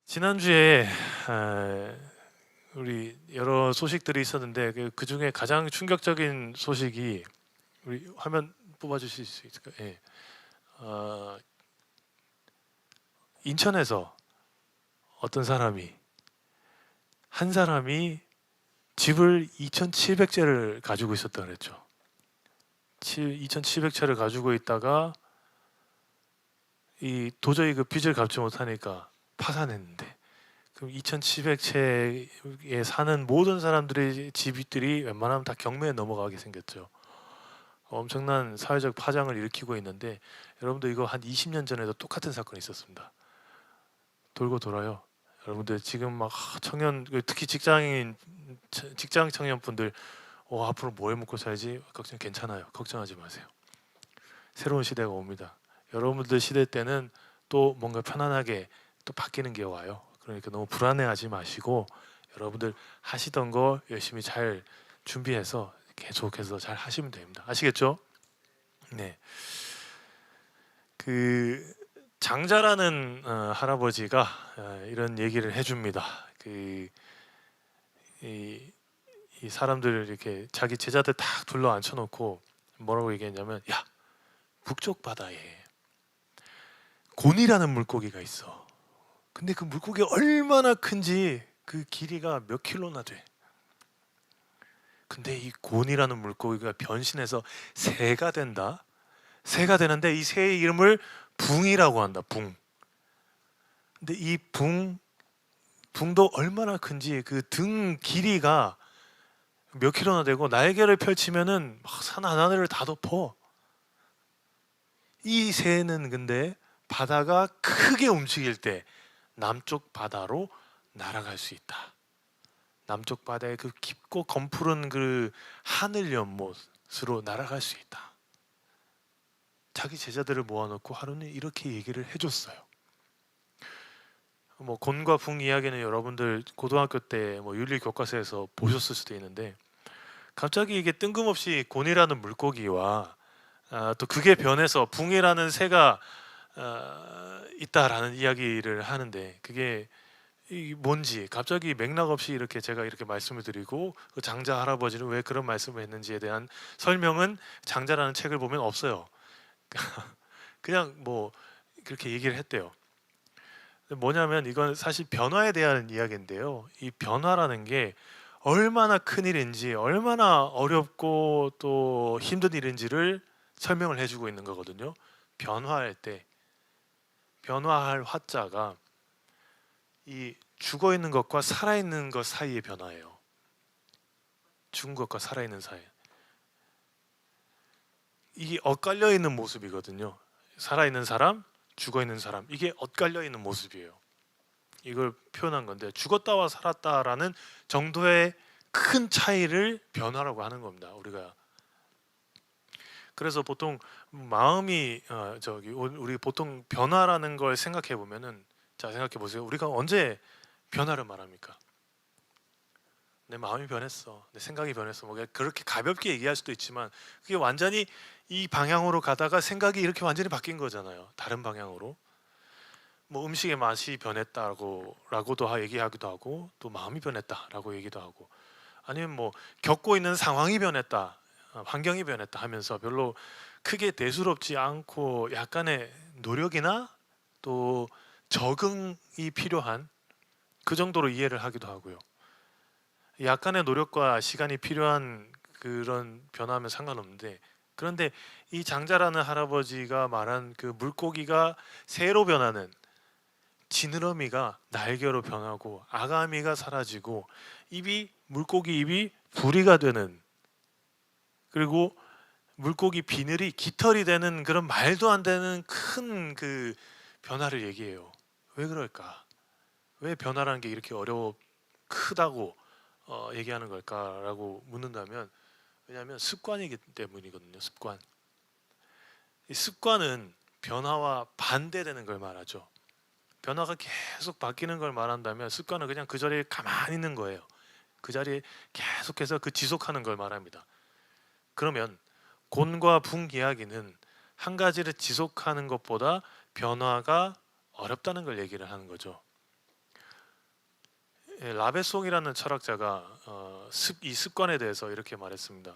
지난주에 우리 여러 소식들이 있었는데 그 중에 가장 충격적인 소식이 우리 화면 뽑아주실 수 있을까요? 예. 어, 인천에서 어떤 사람이 한 사람이 집을 2,700채를 가지고 있었다 그랬죠. 2,700채를 가지고 있다가 이 도저히 그 빚을 갚지 못하니까 파산했는데, 그럼 2,700채에 사는 모든 사람들의 집들이 웬만하면 다 경매에 넘어가게 생겼죠. 엄청난 사회적 파장을 일으키고 있는데, 여러분들 이거 한 20년 전에도 똑같은 사건이 있었습니다. 돌고 돌아요. 여러분들 지금 막 청년, 특히 직장 청년분들, 앞으로 뭐 해 먹고 살지 괜찮아요. 걱정하지 마세요. 새로운 시대가 옵니다. 여러분들 시대 때는 또 뭔가 편안하게 또 바뀌는 게 와요. 그러니까 너무 불안해하지 마시고 여러분들 하시던 거 열심히 잘 준비해서 계속해서 잘 하시면 됩니다. 아시겠죠? 네. 그 장자라는 할아버지가 이런 얘기를 해줍니다. 이, 이 사람들을 이렇게 자기 제자들 딱 둘러 앉혀놓고 뭐라고 얘기했냐면, 야, 북쪽 바다에 곤이라는 물고기가 있어. 근데 그 물고기 얼마나 큰지 그 길이가 몇 킬로나 돼. 근데 이 곤이라는 물고기가 변신해서 새가 된다. 새가 되는데 이 새의 이름을 붕이라고 한다. 붕. 근데 이 붕도 얼마나 큰지 그 등 길이가 몇 킬로나 되고 날개를 펼치면은 막 산 하나를 다 덮어. 이 새는 근데 바다가 크게 움직일 때 남쪽 바다로 날아갈 수 있다. 남쪽 바다의 그 깊고 검푸른 그 하늘 연못으로 날아갈 수 있다. 자기 제자들을 모아놓고 하루는 이렇게 얘기를 해줬어요. 뭐 곤과 붕 이야기는 여러분들 고등학교 때 뭐 윤리 교과서에서 보셨을 수도 있는데, 갑자기 이게 뜬금없이 곤이라는 물고기와 또 그게 변해서 붕이라는 새가 있다라는 이야기를 하는데, 그게 이 뭔지 갑자기 맥락 없이 이렇게 제가 이렇게 말씀을 드리고, 그 장자 할아버지는 왜 그런 말씀을 했는지에 대한 설명은 장자라는 책을 보면 없어요. 그냥 뭐 그렇게 얘기를 했대요. 뭐냐면 이건 사실 변화에 대한 이야기인데요. 이 변화라는 게 얼마나 큰 일인지, 얼마나 어렵고 또 힘든 일인지를 설명을 해주고 있는 거거든요. 변화할 때, 변화할 화자가 이 죽어 있는 것과 살아 있는 것 사이의 변화예요. 죽은 것과 살아 있는 사이. 이게 엇갈려 있는 모습이거든요. 살아 있는 사람, 죽어 있는 사람. 이게 엇갈려 있는 모습이에요. 이걸 표현한 건데, 죽었다와 살았다라는 정도의 큰 차이를 변화라고 하는 겁니다. 우리가 그래서 보통 마음이 우리 보통 변화라는 걸 생각해 보면은, 자 생각해 보세요. 우리가 언제 변화를 말합니까? 내 마음이 변했어, 내 생각이 변했어. 뭐 그렇게 가볍게 얘기할 수도 있지만, 그게 완전히 이 방향으로 가다가 생각이 이렇게 완전히 바뀐 거잖아요. 다른 방향으로. 뭐 음식의 맛이 변했다라고도 얘기하기도 하고, 또 마음이 변했다라고 얘기도 하고, 아니면 뭐 겪고 있는 상황이 변했다, 환경이 변했다 하면서 별로 크게 대수롭지 않고 약간의 노력이나 또 적응이 필요한 그 정도로 이해를 하기도 하고요. 약간의 노력과 시간이 필요한 그런 변화하면 상관없는데, 그런데 이 장자라는 할아버지가 말한 그 물고기가 새로 변하는, 지느러미가 날개로 변하고 아가미가 사라지고 물고기 입이 부리가 되는, 그리고 물고기 비늘이 깃털이 되는 그런 말도 안 되는 큰 그 변화를 얘기해요. 왜 그럴까? 왜 변화라는 게 이렇게 크다고 얘기하는 걸까라고 묻는다면, 왜냐하면 습관이기 때문이거든요. 습관. 이 습관은 변화와 반대되는 걸 말하죠. 변화가 계속 바뀌는 걸 말한다면, 습관은 그냥 그 자리에 가만히 있는 거예요. 그 자리에 계속해서 그 지속하는 걸 말합니다. 그러면 곤과 붕 이야기는 한 가지를 지속하는 것보다 변화가 어렵다는 걸 얘기를 하는 거죠. 라베송이라는 철학자가 이 습관에 대해서 이렇게 말했습니다.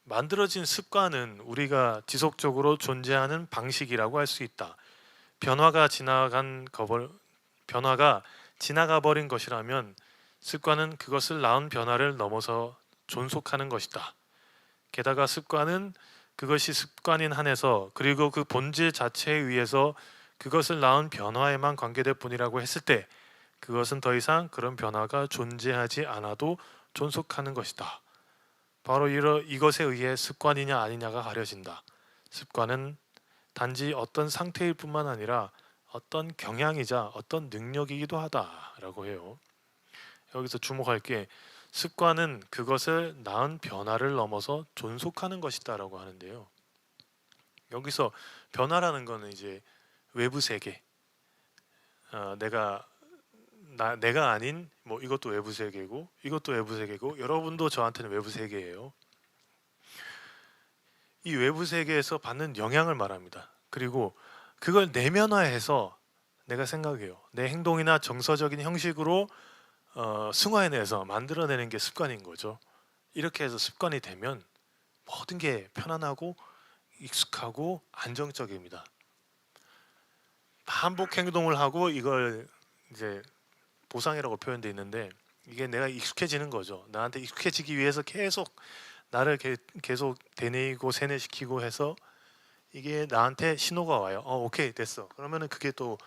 만들어진 습관은 우리가 지속적으로 존재하는 방식이라고 할 수 있다. 변화가 지나가 버린 것이라면 습관은 그것을 낳은 변화를 넘어서 존속하는 것이다. 게다가 습관은 그것이 습관인 한에서 그리고 그 본질 자체에 의해서 그것을 낳은 변화에만 관계될 뿐이라고 했을 때 그것은 더 이상 그런 변화가 존재하지 않아도 존속하는 것이다. 바로 이것에 의해 습관이냐 아니냐가 가려진다. 습관은 단지 어떤 상태일 뿐만 아니라 어떤 경향이자 어떤 능력이기도 하다라고 해요. 여기서 주목할 게 습관은 그것을 낳은 변화를 넘어서 존속하는 것이다라고 하는데요. 여기서 변화라는 거는 이제 외부 세계, 내가 아닌 뭐 이것도 외부 세계고 이것도 외부 세계고 여러분도 저한테는 외부 세계예요. 이 외부 세계에서 받는 영향을 말합니다. 그리고 그걸 내면화해서 내가 생각해요. 내 행동이나 정서적인 형식으로 승화해내서 만들어내는 게 습관인 거죠. 이렇게 해서 습관이 되면 모든 게 편안하고 익숙하고 안정적입니다. 반복 행동을 하고 이걸 이제 보상이라고 표현되어 있는데 이게 내가 익숙해지는 거죠. 나한테 익숙해지기 위해서 계속 나를 계속 되뇌이고 세뇌시키고 해서 이게 나한테 신호가 와요. 오케이 됐어. 그러면은 그게 또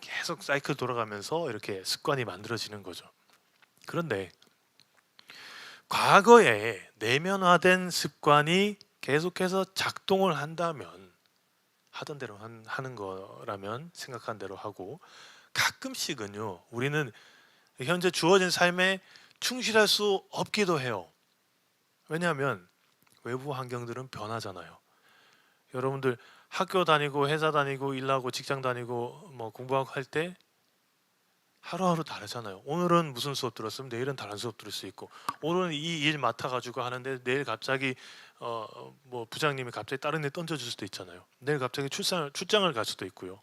계속 사이클 돌아가면서 이렇게 습관이 만들어지는 거죠. 그런데 과거에 내면화된 습관이 계속해서 작동을 한다면 하던 대로 하는 거라면 생각한 대로 하고 가끔씩은요 우리는 현재 주어진 삶에 충실할 수 없기도 해요. 왜냐하면 외부 환경들은 변하잖아요. 여러분들 학교 다니고 회사 다니고 일하고 직장 다니고 뭐 공부하고 할 때 하루하루 다르잖아요. 오늘은 무슨 수업 들었으면 내일은 다른 수업 들을 수 있고 오늘은 이 일 맡아가지고 하는데 내일 갑자기 뭐 부장님이 갑자기 다른 데 던져줄 수도 있잖아요. 내일 갑자기 출장을 갈 수도 있고요.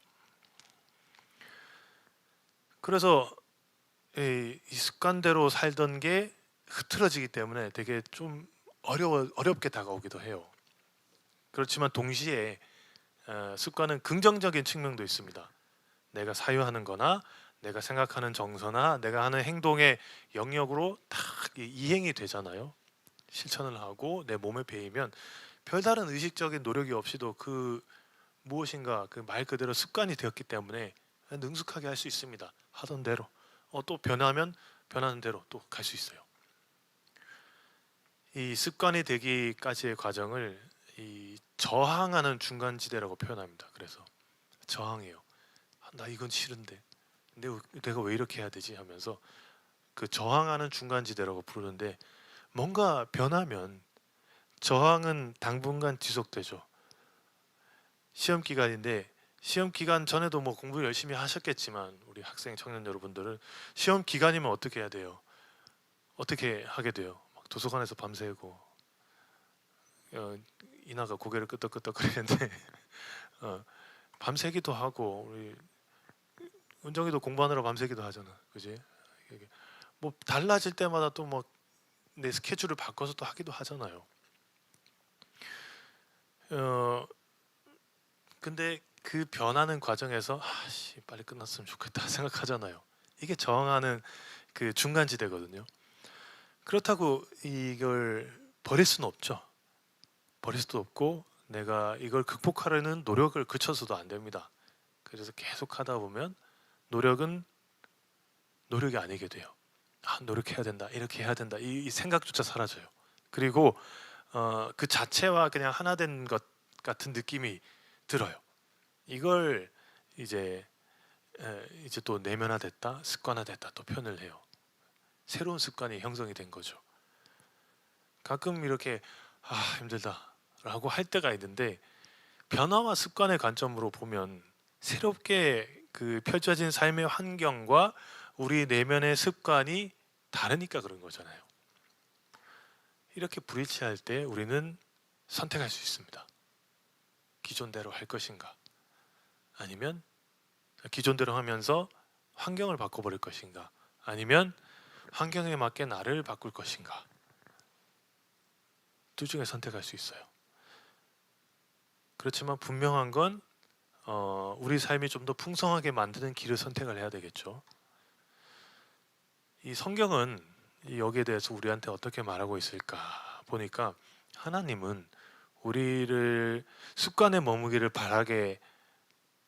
그래서 이 습관대로 살던 게 흐트러지기 때문에 되게 좀 어렵게 다가오기도 해요. 그렇지만 동시에 습관은 긍정적인 측면도 있습니다. 내가 사유하는 거나 내가 생각하는 정서나 내가 하는 행동의 영역으로 딱 이행이 되잖아요. 실천을 하고 내 몸에 배이면 별다른 의식적인 노력이 없이도 그 무엇인가 그 말 그대로 습관이 되었기 때문에 능숙하게 할 수 있습니다. 하던 대로 또 변하면 변하는 대로 또 갈 수 있어요. 이 습관이 되기까지의 과정을 이 저항하는 중간지대라고 표현합니다. 그래서 저항해요. 나 이건 싫은데 내가 왜 이렇게 해야 되지 하면서 그 저항하는 중간지대라고 부르는데 뭔가 변하면 저항은 당분간 지속되죠. 시험 기간인데 시험 기간 전에도 뭐 공부 열심히 하셨겠지만 우리 학생 청년 여러분들은 시험 기간이면 어떻게 해야 돼요? 어떻게 하게 돼요? 막 도서관에서 밤새고 이나가 고개를 끄덕끄덕거리는데 밤새기도 하고 우리 은정이도 공부하느라 밤새기도 하잖아, 그지? 뭐 달라질 때마다 또 뭐 내 스케줄을 바꿔서 또 하기도 하잖아요. 근데 그 변하는 과정에서 빨리 끝났으면 좋겠다 생각하잖아요. 이게 저항하는 그 중간지대거든요. 그렇다고 이걸 버릴 수는 없죠. 버릴 수도 없고 내가 이걸 극복하려는 노력을 그쳐서도 안 됩니다. 그래서 계속 하다 보면 노력은 노력이 아니게 돼요. 노력해야 된다, 이렇게 해야 된다, 이 생각조차 사라져요. 그리고 그 자체와 그냥 하나 된 것 같은 느낌이 들어요. 이걸 이제 또 내면화됐다, 습관화됐다 또 표현을 해요. 새로운 습관이 형성이 된 거죠. 가끔 이렇게 힘들다라고 할 때가 있는데 변화와 습관의 관점으로 보면 새롭게 그 펼쳐진 삶의 환경과 우리 내면의 습관이 다르니까 그런 거잖아요. 이렇게 불일치할 때 우리는 선택할 수 있습니다. 기존대로 할 것인가 아니면 기존대로 하면서 환경을 바꿔버릴 것인가 아니면 환경에 맞게 나를 바꿀 것인가? 둘 중에 선택할 수 있어요. 그렇지만 분명한 건 우리 삶이 좀 더 풍성하게 만드는 길을 선택을 해야 되겠죠. 이 성경은 여기에 대해서 우리한테 어떻게 말하고 있을까 보니까 하나님은 우리를 습관에 머무기를 바라게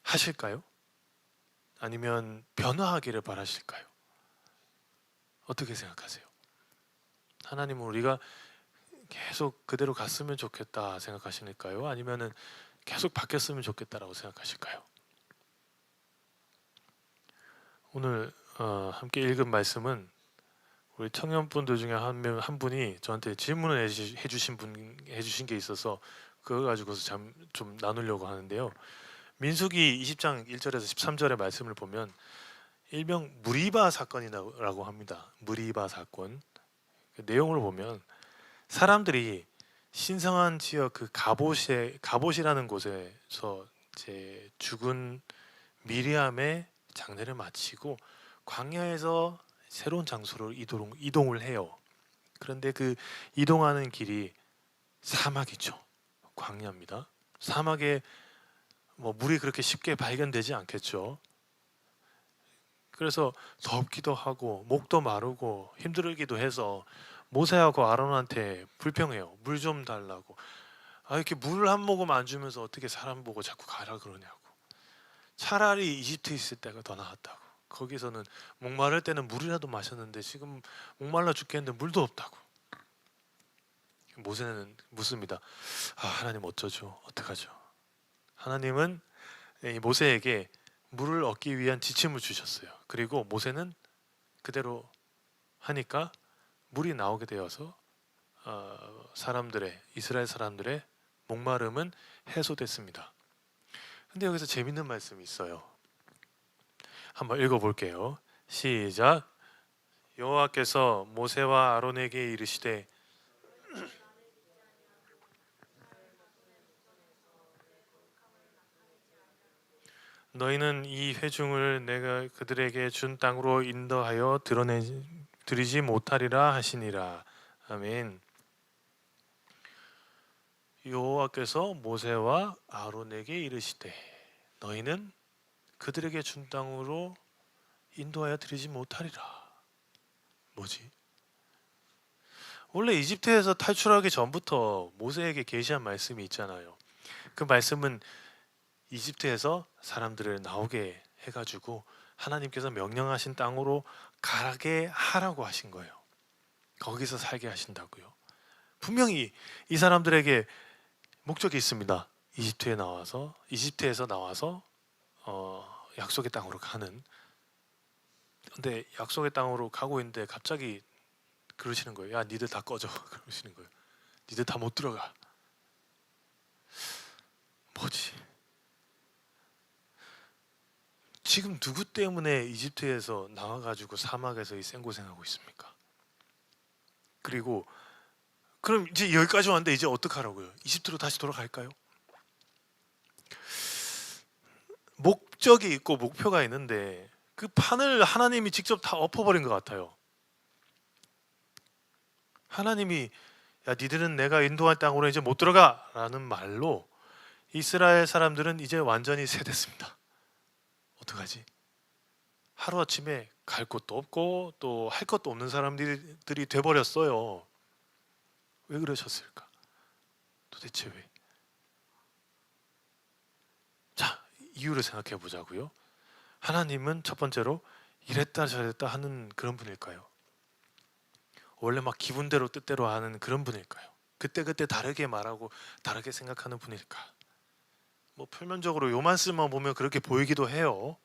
하실까요? 아니면 변화하기를 바라실까요? 어떻게 생각하세요? 하나님은 우리가 계속 그대로 갔으면 좋겠다 생각하시니까요? 아니면은 계속 바뀌었으면 좋겠다라고 생각하실까요? 오늘 함께 읽은 말씀은 우리 청년분들 중에 한 분이 저한테 질문을 해주신 게 있어서 그거 가지고서 좀 나누려고 하는데요. 민수기 20장 1절에서 13절의 말씀을 보면 일명 무리바 사건이라고 합니다. 무리바 사건. 그 내용을 보면 사람들이 신성한 지역 그 가봇이라는 곳에서 이제 죽은 미리암의 장례를 마치고 광야에서 새로운 장소로 이동을 해요. 그런데 그 이동하는 길이 사막이죠. 광야입니다. 사막에 뭐 물이 그렇게 쉽게 발견되지 않겠죠. 그래서 덥기도 하고 목도 마르고 힘들기도 해서 모세하고 아론한테 불평해요. 물 좀 달라고. 이렇게 물 한 모금 안 주면서 어떻게 사람 보고 자꾸 가라 그러냐고. 차라리 이집트에 있을 때가 더 나았다고. 거기서는 목마를 때는 물이라도 마셨는데 지금 목말라 죽겠는데 물도 없다고. 모세는 묻습니다. 하나님 어쩌죠? 어떡하죠? 하나님은 이 모세에게 물을 얻기 위한 지침을 주셨어요. 그리고 모세는 그대로 하니까 물이 나오게 되어서 이스라엘 사람들의 목마름은 해소됐습니다. 근데 여기서 재밌는 말씀이 있어요. 한번 읽어볼게요. 시작. 여호와께서 모세와 아론에게 이르시되 너희는 이 회중을 내가 그들에게 준 땅으로 인도하여 드리지 못하리라 하시니라. 아멘. 여호와께서 모세와 아론에게 이르시되 너희는 그들에게 준 땅으로 인도하여 드리지 못하리라. 뭐지? 원래 이집트에서 탈출하기 전부터 모세에게 계시한 말씀이 있잖아요. 그 말씀은 이집트에서 사람들을 나오게 해가지고 하나님께서 명령하신 땅으로 가게 하라고 하신 거예요. 거기서 살게 하신다고요. 분명히 이 사람들에게 목적이 있습니다. 이집트에서 나와서 약속의 땅으로 가는. 근데 약속의 땅으로 가고 있는데 갑자기 그러시는 거예요. 야, 니들 다 꺼져. 그러시는 거예요. 니들 다 못 들어가. 뭐지? 지금 누구 때문에 이집트에서 나와가지고 사막에서 이 생고생하고 있습니까? 그리고 그럼 이제 여기까지 왔는데 이제 어떡하라고요? 이집트로 다시 돌아갈까요? 목적이 있고 목표가 있는데 그 판을 하나님이 직접 다 엎어버린 것 같아요. 하나님이 야, 니들은 내가 인도할 땅으로 이제 못 들어가 라는 말로 이스라엘 사람들은 이제 완전히 세됐습니다. 어떡하지? 하루아침에 갈 곳도 없고 또 할 것도 없는 사람들이 돼버렸어요. 왜 그러셨을까? 도대체 왜? 자, 이유를 생각해 보자고요. 하나님은 첫 번째로 이랬다 저랬다 하는 그런 분일까요? 원래 막 기분대로 뜻대로 하는 그런 분일까요? 그때그때 다르게 말하고 다르게 생각하는 분일까? 뭐 표면적으로 요 말씀만 보면 그렇게 보이기도 해요.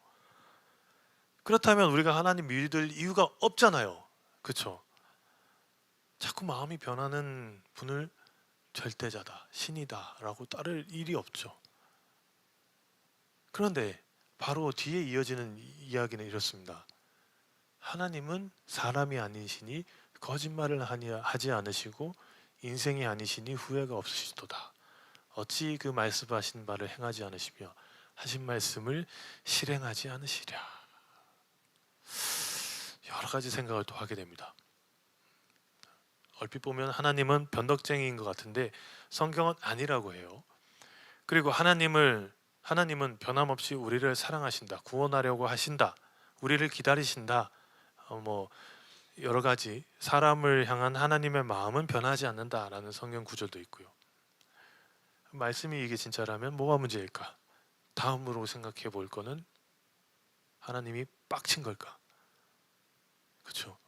그렇다면 우리가 하나님 믿을 이유가 없잖아요. 그렇죠? 자꾸 마음이 변하는 분을 절대자다, 신이다 라고 따를 일이 없죠. 그런데 바로 뒤에 이어지는 이야기는 이렇습니다. 하나님은 사람이 아니시니 거짓말을 하지 않으시고 인생이 아니시니 후회가 없으시도다. 어찌 그 말씀하신 바를 행하지 않으시며 하신 말씀을 실행하지 않으시랴. 여러 가지 생각을 또 하게 됩니다. 얼핏 보면 하나님은 변덕쟁이인 것 같은데 성경은 아니라고 해요. 그리고 하나님은 변함없이 우리를 사랑하신다, 구원하려고 하신다, 우리를 기다리신다. 뭐 여러 가지 사람을 향한 하나님의 마음은 변하지 않는다라는 성경 구절도 있고요. 말씀이 이게 진짜라면 뭐가 문제일까? 다음으로 생각해 볼 거는 하나님이 빡친 걸까? 그렇죠?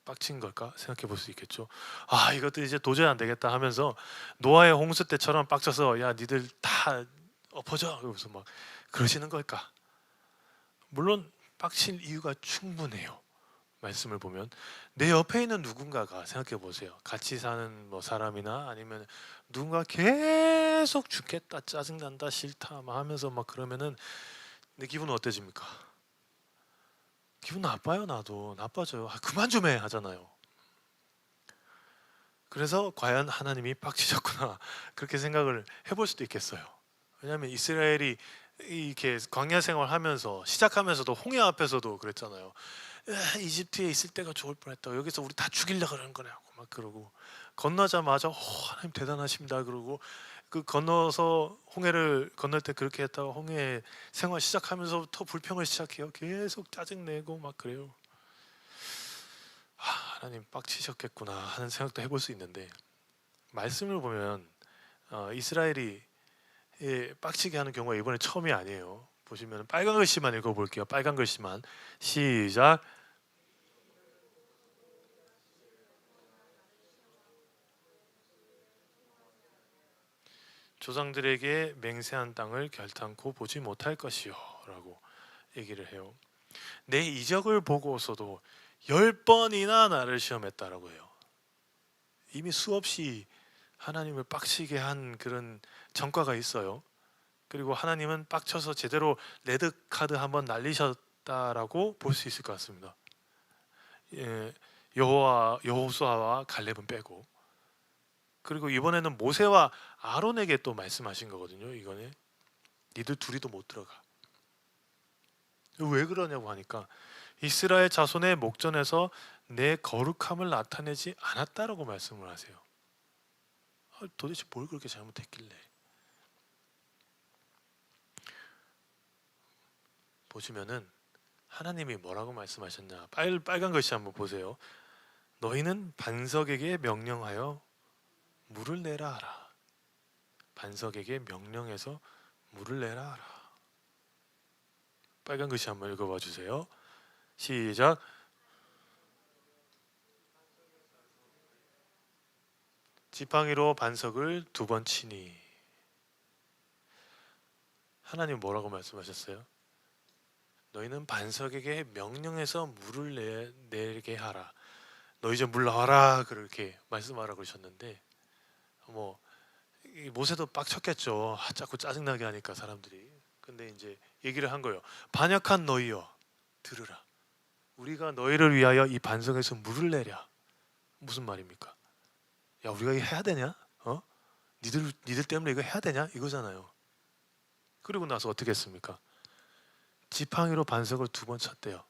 빡친 걸까 생각해 볼 수 있겠죠. 아, 이것도 이제 도저히 안 되겠다 하면서 노아의 홍수 때처럼 빡쳐서 야 니들 다 엎어져 그러면서 막 그러시는 걸까? 물론 빡칠 이유가 충분해요. 말씀을 보면 내 옆에 있는 누군가가 생각해 보세요. 같이 사는 뭐 사람이나 아니면 누군가 계속 죽겠다, 짜증난다, 싫다 막 하면서 막 그러면은 내 기분은 어때집니까? 기분 나빠요. 나도 나빠져요. 아, 그만 좀 해 하잖아요. 그래서 과연 하나님이 빡치셨구나 그렇게 생각을 해볼 수도 있겠어요. 왜냐하면 이스라엘이 이렇게 광야 생활하면서 시작하면서도 홍해 앞에서도 그랬잖아요. 이집트에 있을 때가 좋을 뻔했다. 여기서 우리 다 죽이려고 그러는 거냐고 막 그러고 건너자마자 하나님 대단하십니다. 그러고 그 건너서 홍해를 건널 때 그렇게 했다가 홍해 생활 시작하면서부터 불평을 시작해요. 계속 짜증내고 막 그래요. 하나님 빡치셨겠구나 하는 생각도 해볼 수 있는데 말씀을 보면 이스라엘이 빡치게 하는 경우가 이번에 처음이 아니에요. 보시면 빨간 글씨만 읽어볼게요. 빨간 글씨만 시작. 조상들에게 맹세한 땅을 결탄코 보지 못할 것이요 라고 얘기를 해요. 내 이적을 보고서도 10번이나 나를 시험했다라고 해요. 이미 수없이 하나님을 빡치게 한 그런 전과가 있어요. 그리고 하나님은 빡쳐서 제대로 레드카드 한번 날리셨다라고 볼 수 있을 것 같습니다. 여호수아와 갈렙은 빼고, 그리고 이번에는 모세와 아론에게 또 말씀하신 거거든요. 이거는 니들 둘이도 못 들어가. 왜 그러냐고 하니까 이스라엘 자손의 목전에서 내 거룩함을 나타내지 않았다라고 말씀을 하세요. 도대체 뭘 그렇게 잘못했길래? 보시면은 하나님이 뭐라고 말씀하셨냐? 빨간 글씨 한번 보세요. 너희는 반석에게 명령하여 물을 내라 하라. 반석에게 명령해서 물을 내라 하라. 빨간 글씨 한번 읽어봐 주세요. 시작. 지팡이로 반석을 2번 치니. 하나님 뭐라고 말씀하셨어요? 너희는 반석에게 명령해서 물을 내게 하라. 너 이제 물 나와라 그렇게 말씀하라고 하셨는데 뭐 모세도 빡쳤겠죠. 자꾸 짜증나게 하니까 사람들이. 근데 이제 얘기를 한 거예요. 반역한 너희여 들으라. 우리가 너희를 위하여 이 반석에서 물을 내랴. 무슨 말입니까? 야, 우리가 이거 해야 되냐? 니들 때문에 이거 해야 되냐? 이거잖아요. 그리고 나서 어떻게 했습니까? 지팡이로 반석을 2번 쳤대요.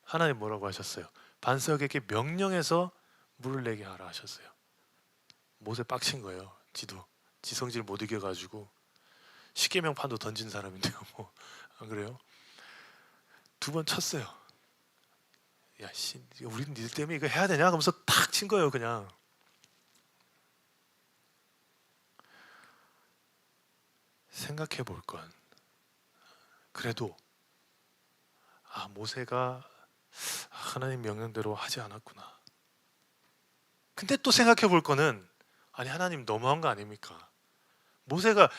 하나님 뭐라고 하셨어요? 반석에게 명령해서 물을 내게 하라 하셨어요. 모세 빡친 거예요. 지 성질 못 이겨가지고 십계명판도 던진 사람인데요. 뭐 안 그래요? 2번 쳤어요. 야, 우리는 니들 때문에 이거 해야 되냐? 그러면서 탁 친 거예요. 그냥. 생각해 볼 건 그래도 모세가 하나님 명령대로 하지 않았구나. 근데 또 생각해 볼 거는 아니 하나님 너무한 거 아닙니까? 모세가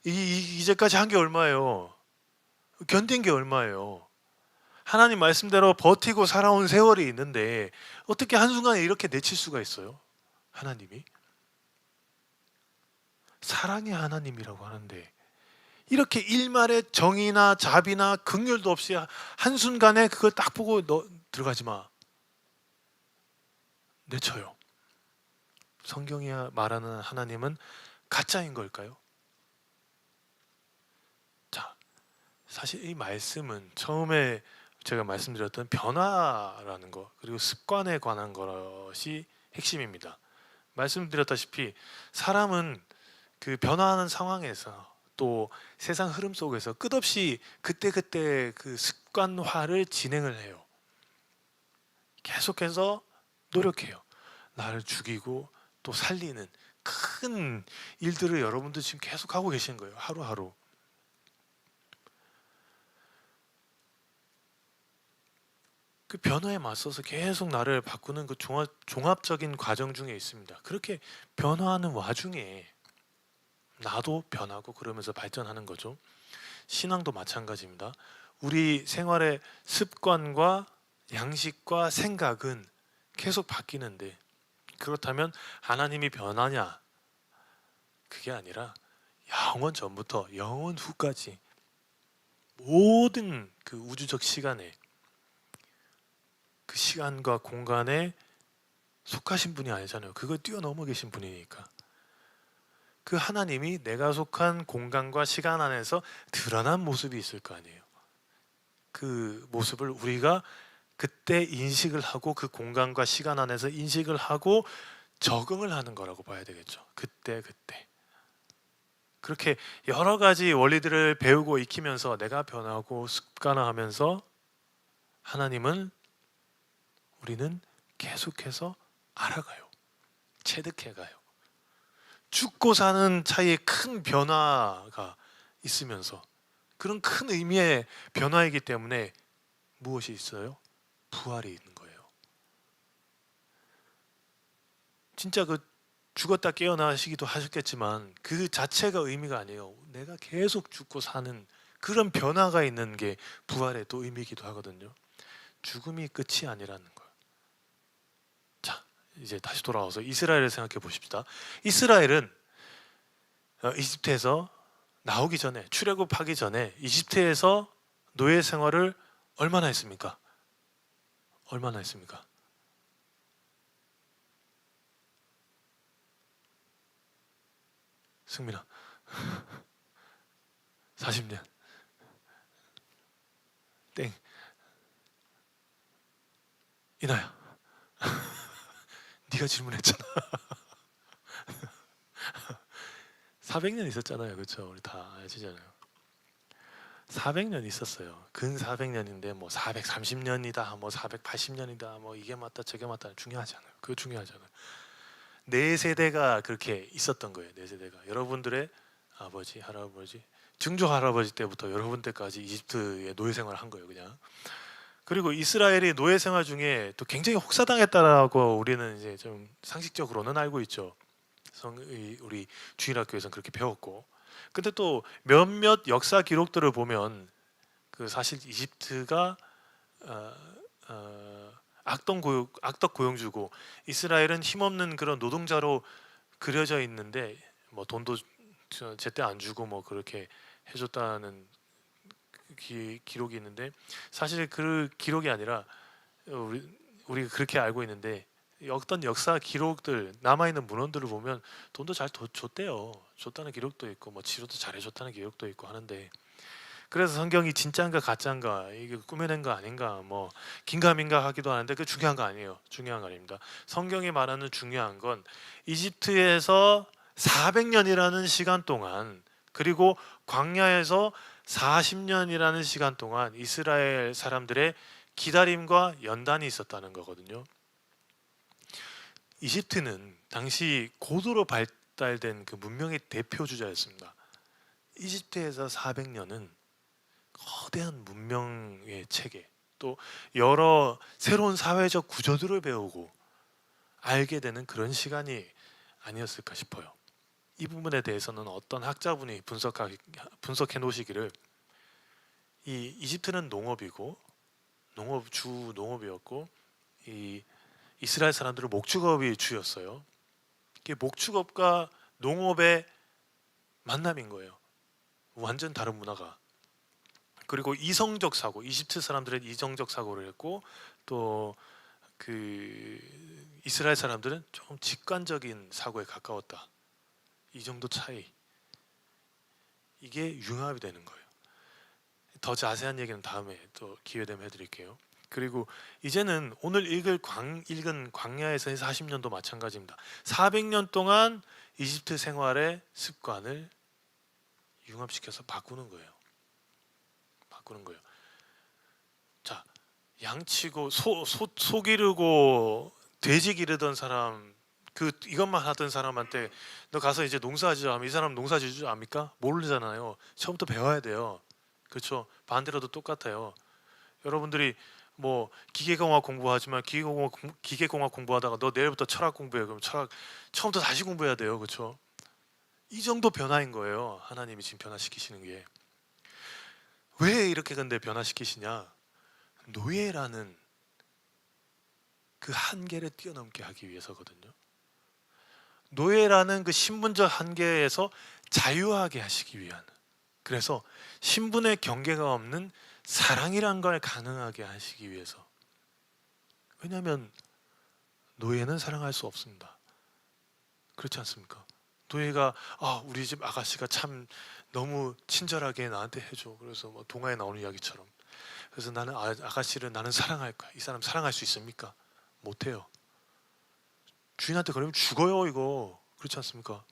이제까지 한 게 얼마예요? 견딘 게 얼마예요? 하나님 말씀대로 버티고 살아온 세월이 있는데 어떻게 한순간에 이렇게 내칠 수가 있어요? 하나님이 사랑의 하나님이라고 하는데 이렇게 일말의 정의나 자비나 긍휼도 없이 한순간에 그걸 딱 보고 너 들어가지 마 내쳐요. 성경이 말하는 하나님은 가짜인 걸까요? 자, 사실 이 말씀은 처음에 제가 말씀드렸던 변화라는 것, 그리고 습관에 관한 것이 핵심입니다. 말씀드렸다시피 사람은 그 변화하는 상황에서 또 세상 흐름 속에서 끝없이 그때그때 그 습관화를 진행을 해요. 계속해서 노력해요. 나를 죽이고 또 살리는 큰 일들을 여러분들 지금 계속 하고 계신 거예요. 하루하루. 그 변화에 맞서서 계속 나를 바꾸는 그 종합적인 과정 중에 있습니다. 그렇게 변화하는 와중에 나도 변하고 그러면서 발전하는 거죠. 신앙도 마찬가지입니다. 우리 생활의 습관과 양식과 생각은 계속 바뀌는데, 그렇다면 하나님이 변하냐? 그게 아니라 영원 전부터 영원 후까지 모든 그 우주적 시간에, 그 시간과 공간에 속하신 분이 아니잖아요. 그걸 뛰어넘어 계신 분이니까. 그 하나님이 내가 속한 공간과 시간 안에서 드러난 모습이 있을 거 아니에요. 그 모습을 우리가 그때 인식을 하고 그 공간과 시간 안에서 인식을 하고 적응을 하는 거라고 봐야 되겠죠. 그때 그렇게 여러 가지 원리들을 배우고 익히면서 내가 변하고 습관화하면서 하나님은 우리는 계속해서 알아가요. 체득해가요. 죽고 사는 차이에 큰 변화가 있으면서 그런 큰 의미의 변화이기 때문에 무엇이 있어요? 부활이 있는 거예요. 진짜 그 죽었다 깨어나시기도 하셨겠지만 그 자체가 의미가 아니에요. 내가 계속 죽고 사는 그런 변화가 있는 게 부활의 또 의미이기도 하거든요. 죽음이 끝이 아니라는 거예요. 자, 이제 다시 돌아와서 이스라엘을 생각해 보십시다. 이스라엘은 이집트에서 나오기 전에, 출애굽하기 전에 이집트에서 노예 생활을 얼마나 했습니까? 얼마나 했습니까? 승민아 40년. 땡. 이나야 네가 질문했잖아. 400년 있었잖아요. 그렇죠? 우리 다 아시잖아요. 400년 있었어요. 근 400년인데 뭐 430년이다, 뭐 480년이다, 뭐 이게 맞다 저게 맞다 중요하지 않아요. 그거 중요하지 않아요. 네 세대가 그렇게 있었던 거예요. 네 세대가. 여러분들의 아버지, 할아버지, 증조 할아버지 때부터 여러분 때까지 이집트의 노예 생활을 한 거예요, 그냥. 그리고 이스라엘이 노예 생활 중에 또 굉장히 혹사당했다라고 우리는 이제 좀 상식적으로는 알고 있죠. 우리 주일학교에서는 그렇게 배웠고. 근데 또 몇몇 역사 기록들을 보면 그 사실 이집트가 어, 악덕 고용주고 이스라엘은 힘없는 그런 노동자로 그려져 있는데 뭐 돈도 제때 안 주고 뭐 그렇게 해줬다는 기록이 있는데, 사실 그 기록이 아니라 우리가 그렇게 알고 있는데 어떤 역사 기록들 남아있는 문헌들을 보면 돈도 잘 줬대요. 줬다는 기록도 있고 뭐 치료도 잘해줬다는 기록도 있고 하는데, 그래서 성경이 진짜인가 가짜인가 이게 꾸며낸 거 아닌가 뭐 긴가민가 하기도 하는데 그 중요한 거 아니에요. 중요한 거 아닙니다. 성경이 말하는 중요한 건 이집트에서 400년이라는 시간 동안, 그리고 광야에서 40년이라는 시간 동안 이스라엘 사람들의 기다림과 연단이 있었다는 거거든요. 이집트는 당시 고도로 발달된 그 문명의 대표 주자였습니다. 이집트에서 400년은 거대한 문명의 체계, 또 여러 새로운 사회적 구조들을 배우고 알게 되는 그런 시간이 아니었을까 싶어요. 이 부분에 대해서는 어떤 학자분이 분석해 놓으시기를, 이 이집트는 농업이고 주 농업이었고 이 이스라엘 사람들은 목축업이 주였어요. 이게 목축업과 농업의 만남인 거예요. 완전 다른 문화가. 그리고 이성적 사고, 이집트 사람들은 이성적 사고를 했고 또 그 이스라엘 사람들은 좀 직관적인 사고에 가까웠다. 이 정도 차이. 이게 융합이 되는 거예요. 더 자세한 얘기는 다음에 또 기회 되면 해드릴게요. 그리고 이제는 오늘 읽은 광야에서의 40년도 마찬가지입니다. 400년 동안 이집트 생활의 습관을 융합시켜서 바꾸는 거예요. 바꾸는 거예요. 자, 양치고 소 기르고 돼지 기르던 사람, 이것만 하던 사람한테 너 가서 이제 농사지자 하면 이 사람 농사지을 줄 압니까? 모르잖아요. 처음부터 배워야 돼요. 그렇죠? 반대로도 똑같아요. 여러분들이 뭐 기계공학 공부하지만 기계공학 공부하다가 너 내일부터 철학 공부해. 그럼 철학 처음부터 다시 공부해야 돼요. 그렇죠? 이 정도 변화인 거예요. 하나님이 지금 변화시키시는 게. 왜 이렇게 근데 변화시키시냐? 노예라는 그 한계를 뛰어넘게 하기 위해서거든요. 노예라는 그 신분적 한계에서 자유하게 하시기 위한. 그래서 신분의 경계가 없는 사랑이란 걸 가능하게 하시기 위해서. 왜냐하면 노예는 사랑할 수 없습니다. 그렇지 않습니까? 노예가 우리 집 아가씨가 참 너무 친절하게 나한테 해줘. 그래서 뭐 동화에 나오는 이야기처럼. 그래서 나는 아가씨를 나는 사랑할 거야. 이 사람 사랑할 수 있습니까? 못해요. 주인한테 그러면 죽어요 이거. 그렇지 않습니까?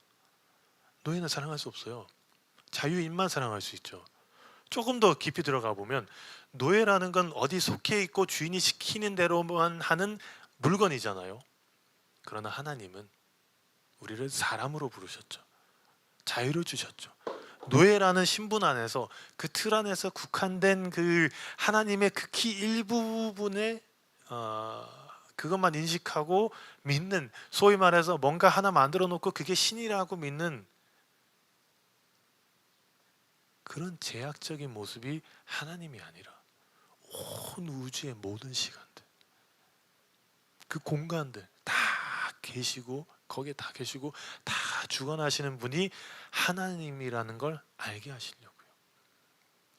노예는 사랑할 수 없어요. 자유인만 사랑할 수 있죠. 조금 더 깊이 들어가 보면 노예라는 건 어디 속해 있고 주인이 시키는 대로만 하는 물건이잖아요. 그러나 하나님은 우리를 사람으로 부르셨죠. 자유를 주셨죠. 노예라는 신분 안에서 그 틀 안에서 국한된 그 하나님의 극히 일부분의 그것만 인식하고 믿는, 소위 말해서 뭔가 하나 만들어 놓고 그게 신이라고 믿는 그런 제약적인 모습이 하나님이 아니라 온 우주의 모든 시간들, 그 공간들 다 계시고 거기에 다 계시고 다 주관하시는 분이 하나님이라는 걸 알게 하시려고요.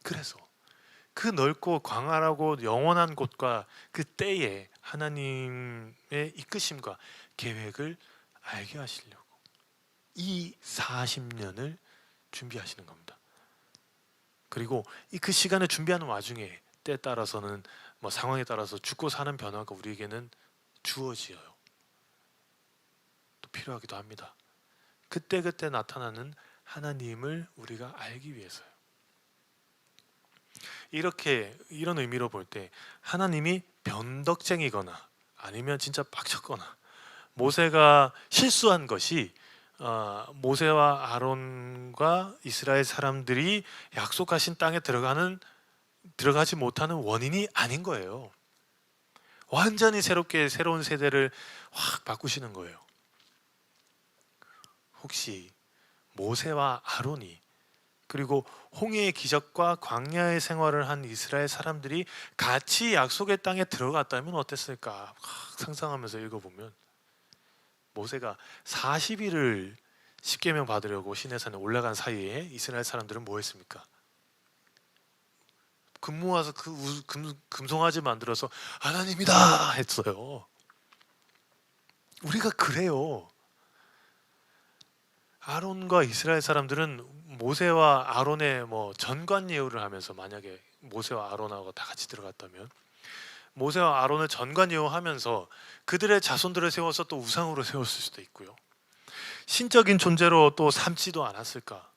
그래서 그 넓고 광활하고 영원한 곳과 그 때에 하나님의 이끄심과 계획을 알게 하시려고 이 40년을 준비하시는 겁니다. 그리고 그 시간을 준비하는 와중에 때에 따라서는 뭐 상황에 따라서 죽고 사는 변화가 우리에게는 주어져요. 또 필요하기도 합니다. 그때그때 나타나는 하나님을 우리가 알기 위해서요. 이런 의미로 볼 때 하나님이 변덕쟁이거나 아니면 진짜 빡쳤거나 모세가 실수한 것이 모세와 아론과 이스라엘 사람들이 약속하신 땅에 들어가지 못하는 원인이 아닌 거예요. 완전히 새로운 세대를 확 바꾸시는 거예요. 혹시 모세와 아론이 그리고 홍해의 기적과 광야의 생활을 한 이스라엘 사람들이 같이 약속의 땅에 들어갔다면 어땠을까? 상상하면서 읽어보면 모세가 40일을 십계명 받으려고 시내산에 올라간 사이에 이스라엘 사람들은 뭐 했습니까? 금 모아서 금송아지 만들어서 하나님이다 했어요. 우리가 그래요. 아론과 이스라엘 사람들은 모세와 아론의 뭐 전관 예우를 하면서, 만약에 모세와 아론하고 다 같이 들어갔다면 모세와 아론을 전관 예우하면서 그들의 자손들을 세워서 또 우상으로 세웠을 수도 있고요. 신적인 존재로 또 삼지도 않았을까?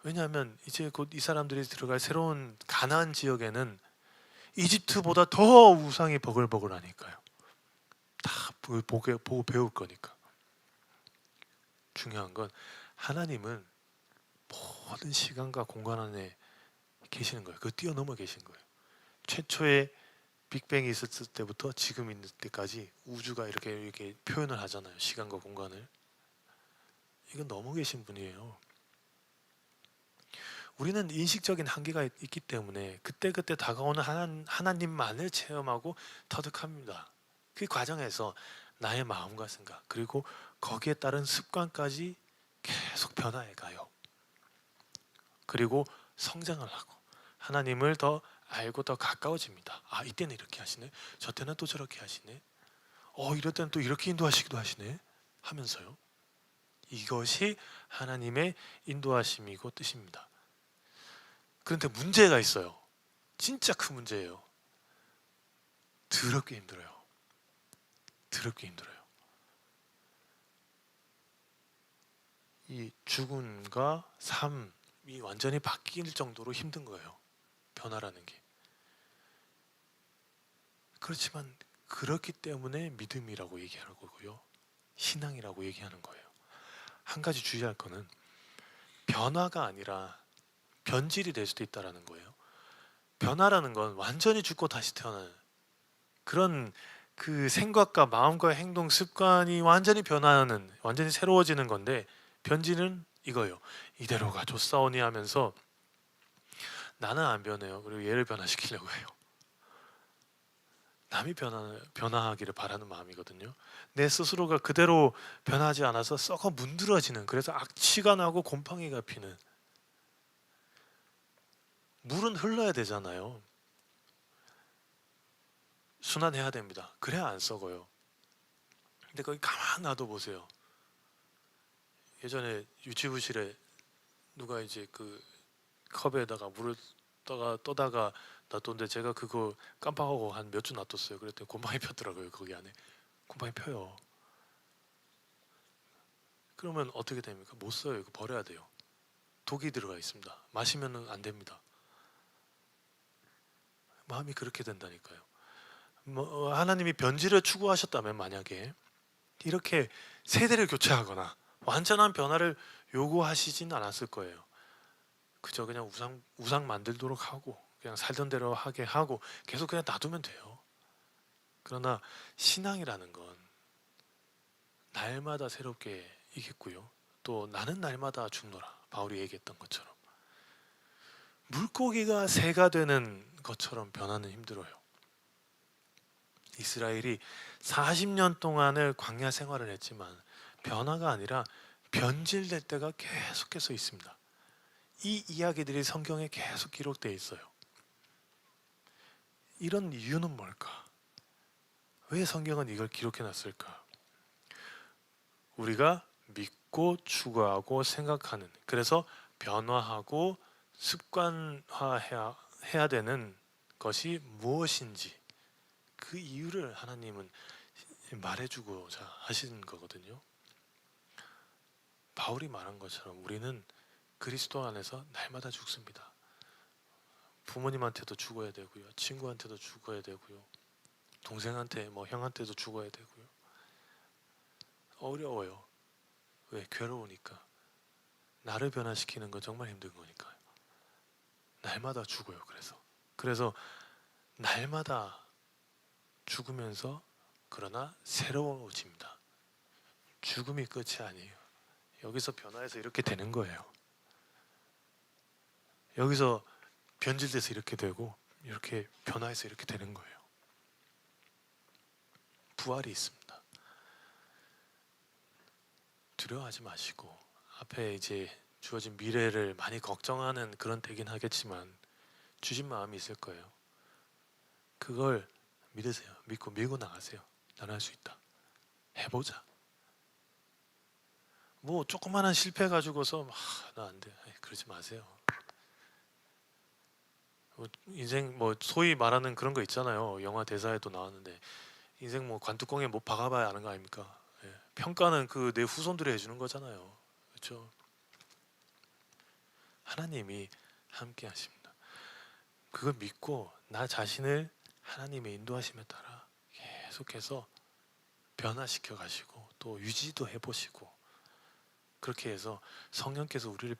왜냐하면 이제 곧 이 사람들이 들어갈 새로운 가나안 지역에는 이집트보다 더 우상이 버글버글하니까요. 다 보고 배울 거니까. 중요한 건 하나님은 모든 시간과 공간 안에 계시는 거예요. 그거 뛰어넘어 계신 거예요. 최초의 빅뱅이 있었을 때부터 지금 있는 때까지 우주가 이렇게 표현을 하잖아요. 시간과 공간을. 이건 너무 계신 분이에요. 우리는 인식적인 한계가 있기 때문에 그때그때 다가오는 하나님만을 체험하고 터득합니다. 그 과정에서 나의 마음과 생각 그리고 거기에 따른 습관까지 계속 변화해 가요. 그리고 성장을 하고 하나님을 더 알고 더 가까워집니다. 이때는 이렇게 하시네. 저 때는 또 저렇게 하시네. 이럴 때는 또 이렇게 인도하시기도 하시네 하면서요. 이것이 하나님의 인도하심이고 뜻입니다. 그런데 문제가 있어요. 진짜 큰 문제예요. 더럽게 힘들어요. 더럽게 힘들어요. 이 죽음과 삶이 완전히 바뀔 정도로 힘든 거예요. 변화라는 게. 그렇지만 그렇기 때문에 믿음이라고 얘기하는 거고요. 신앙이라고 얘기하는 거예요. 한 가지 주의할 거는 변화가 아니라 변질이 될 수도 있다는 거예요. 변화라는 건 완전히 죽고 다시 태어나는 그런 그 생각과 마음과 행동 습관이 완전히 변하는, 완전히 새로워지는 건데, 변질은 이거예요. 이대로 가줬사오니 하면서 나는 안 변해요. 그리고 얘를 변화시키려고 해요. 남이 변화하기를 바라는 마음이거든요. 내 스스로가 그대로 변하지 않아서 썩어 문드러지는, 그래서 악취가 나고 곰팡이가 피는. 물은 흘러야 되잖아요. 순환해야 됩니다. 그래야 안 썩어요. 근데 거기 가만 놔둬 보세요. 예전에 유치부실에 누가 이제 그 컵에다가 물을 떠다가 놔뒀는데 제가 그거 깜빡하고 한 몇 주 놔뒀어요. 그랬더니 곰팡이 폈더라고요. 거기 안에 곰팡이 펴요. 그러면 어떻게 됩니까? 못 써요. 이거 버려야 돼요. 독이 들어가 있습니다. 마시면 안 됩니다. 마음이 그렇게 된다니까요. 하나님이 변질을 추구하셨다면 만약에 이렇게 세대를 교체하거나 완전한 변화를 요구하시진 않았을 거예요. 그저 그냥 우상 만들도록 하고 그냥 살던 대로 하게 하고 계속 그냥 놔두면 돼요. 그러나 신앙이라는 건 날마다 새롭게 이겠고요. 또 나는 날마다 죽노라. 바울이 얘기했던 것처럼 물고기가 새가 되는 것처럼 변화는 힘들어요. 이스라엘이 40년 동안을 광야 생활을 했지만 변화가 아니라 변질될 때가 계속해서 있습니다. 이 이야기들이 성경에 계속 기록되어 있어요. 이런 이유는 뭘까? 왜 성경은 이걸 기록해 놨을까? 우리가 믿고 추구하고 생각하는, 그래서 변화하고 습관화해야 되는 것이 무엇인지 그 이유를 하나님은 말해주고자 하시는 거거든요. 바울이 말한 것처럼 우리는 그리스도 안에서 날마다 죽습니다. 부모님한테도 죽어야 되고요. 친구한테도 죽어야 되고요. 동생한테, 형한테도 죽어야 되고요. 어려워요. 왜? 괴로우니까. 나를 변화시키는 건 정말 힘든 거니까요. 날마다 죽어요. 그래서 날마다 죽으면서 그러나 새로워집니다. 죽음이 끝이 아니에요. 여기서 변화해서 이렇게 되는 거예요. 여기서 변질돼서 이렇게 되고 이렇게 변화해서 이렇게 되는 거예요. 부활이 있습니다. 두려워하지 마시고 앞에 이제 주어진 미래를 많이 걱정하는 그런 때긴 하겠지만 주신 마음이 있을 거예요. 그걸 믿으세요. 믿고 밀고 나가세요. 나는 할 수 있다. 해보자. 조그마한 실패 가지고서 나 안 돼. 그러지 마세요. 인생 소위 말하는 그런 거 있잖아요. 영화 대사에도 나왔는데 인생 관뚜껑에 못 박아봐야 아는 거 아닙니까? 예. 평가는 그 내 후손들이 해주는 거잖아요. 그렇죠? 하나님이 함께 하십니다. 그걸 믿고 나 자신을 하나님의 인도하심에 따라 계속해서 변화시켜 가시고 또 유지도 해보시고 그렇게 해서 성령께서 우리를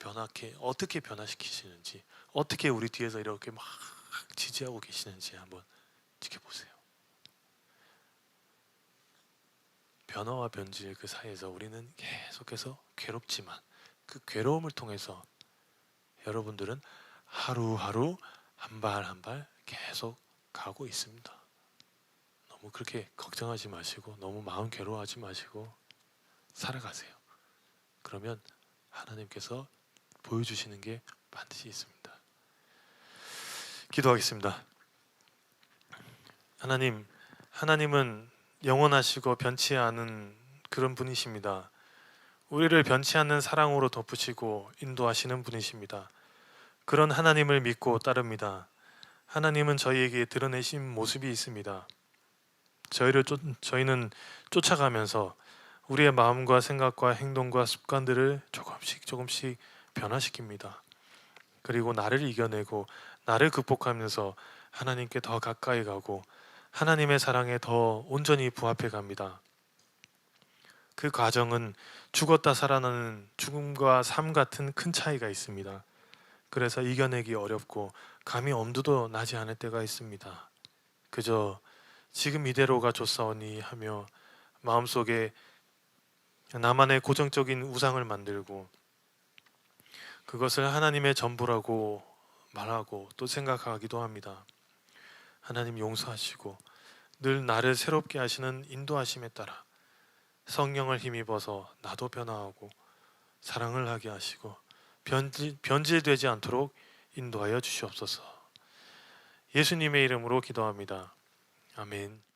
어떻게 변화시키시는지, 어떻게 우리 뒤에서 이렇게 막 지지하고 계시는지 한번 지켜보세요. 변화와 변질 그 사이에서 우리는 계속해서 괴롭지만 그 괴로움을 통해서 여러분들은 하루하루 한 발 한 발 계속 가고 있습니다. 너무 그렇게 걱정하지 마시고 너무 마음 괴로워하지 마시고 살아가세요. 그러면 하나님께서 보여주시는 게 반드시 있습니다. 기도하겠습니다. 하나님은 영원하시고 변치 않은 그런 분이십니다. 우리를 변치 않는 사랑으로 덮으시고 인도하시는 분이십니다. 그런 하나님을 믿고 따릅니다. 하나님은 저희에게 드러내신 모습이 있습니다. 저희는 쫓아가면서 우리의 마음과 생각과 행동과 습관들을 조금씩 변화시킵니다. 그리고 나를 이겨내고 나를 극복하면서 하나님께 더 가까이 가고 하나님의 사랑에 더 온전히 부합해 갑니다. 그 과정은 죽었다 살아나는 죽음과 삶 같은 큰 차이가 있습니다. 그래서 이겨내기 어렵고 감히 엄두도 나지 않을 때가 있습니다. 그저 지금 이대로가 좋사오니 하며 마음속에 나만의 고정적인 우상을 만들고 그것을 하나님의 전부라고 말하고 또 생각하기도 합니다. 하나님 용서하시고 늘 나를 새롭게 하시는 인도하심에 따라 성령을 힘입어서 나도 변화하고 사랑을 하게 하시고 변질되지 않도록 인도하여 주시옵소서. 예수님의 이름으로 기도합니다. 아멘.